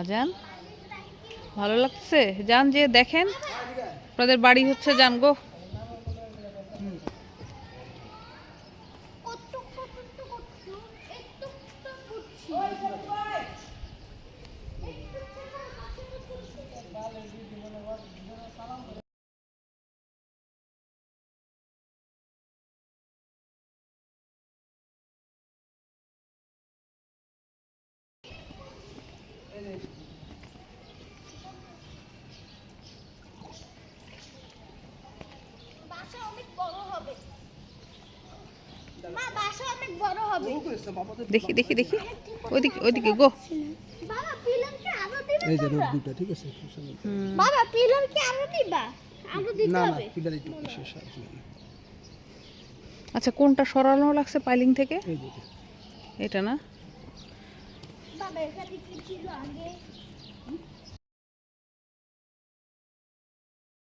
যান, ভালো লাগছে, যান যে দেখেন আপনাদের বাড়ি হচ্ছে, যান গো। দেখি দেখি দেখি, ওইদিকে ওইদিকে গো। এই যে রোড দুটো, ঠিক আছে বাবা, পিলার কি আরো দিবা? আরো দিতে না না, হবে। পিলার একটু শেষ আছে। আচ্ছা, কোনটা সরানো লাগছে পাইলিং থেকে? এই যে এটা না? বাবা, এখানে কি ছিল আগে?